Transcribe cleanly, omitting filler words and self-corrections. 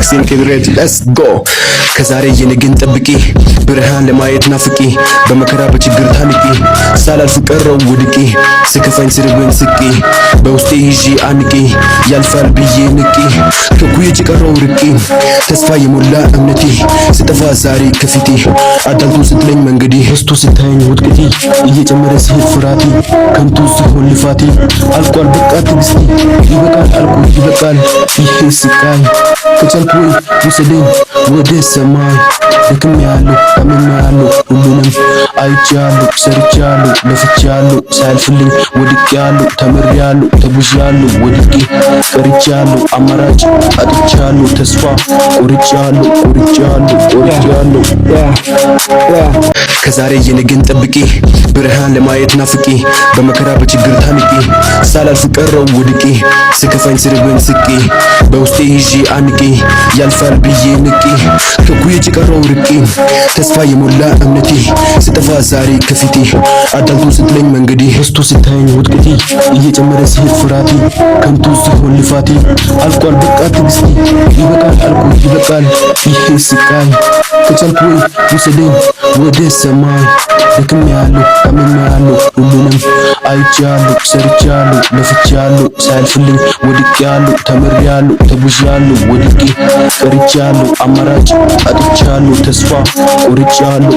ማክሲም ክብረት let's go ከዛሬ የነገን ጠብቂ ብርሃን ለማየት ናፍቂ በመከራ በችግር ታንቂ ሳላልፍ ቀረው ወድቂ ስከፋኝ ስርብን ስቂ በውስጤ ይዤ አንቂ ያልፋል ብዬ ንቂ ከኩዬ ቀረው ርቂ ተስፋ የሞላ እምነቴ ስጠፋ ዛሬ ከፊቴ አዳልቶ ስትለኝ መንገዴ ህስቶ ስታየኝ ውድቅቴ እየጨመረ ሲሄድ ፍራቴ ከንቱ ሲሆን ልፋቴ አልቋል በቃ ትግስቴ ይበቃል አልኩ ይበቃል ይሄ ስቃይ ከቻልኩ ውሰደኝ ወደ ሰማይ ደክሜያለሁ ታምሜያለሁ ሁሉንም አይቻለሁ ሰርቻለሁ ለፍቻለሁ ሳያልፍልኝ ወድቄያለሁ ተምሬያለሁ ተጉዣለሁ ወድቄ ቀርቻለሁ አማራጭ አጥቻለሁ ተስፋ ቆርጫለሁ ከዛሬ የነገን ጠብቂ ብርሃን ለማየት ናፍቂ በመከራ በችግር ታንቂ ሳላልፍ ቀረው ወድቄ ስከፋኝ ስርብን ስቂ በውስጤ ይዤ አንቂ ያልፋል ብዬ ንቂ ከኩዬ ቀረው ርቂ ተስፋ የሞላ እምነቴ ስጠፋ ዛሬ ከፊቴ አዳልቶ ስትለኝ መንገዴ ህስቶ ስታየኝ ውድቅቴ እየጨመረ ሲሄድ ፍራቴ ከንቱ ሲሆን ልፋቴ አልቋል በቃ ትግስቴ ይበቃል አልኩ ይበቃል ይሄ ስቃይ ከቻልኩ ውሰደኝ ወደ ሰማይ ደክሜያለሁ ታምሜያለሁ ሁሉንም አይቻለሁ ሰርቻለሁ ለፍቻለሁ ሳያልፍልኝ ወድቄያለሁ ተምሬያለሁ ተጉዣለሁ ወድቄ ቀርቻለሁ አማራጭ አጥቻለሁ ተስፋ ቆርጫለሁ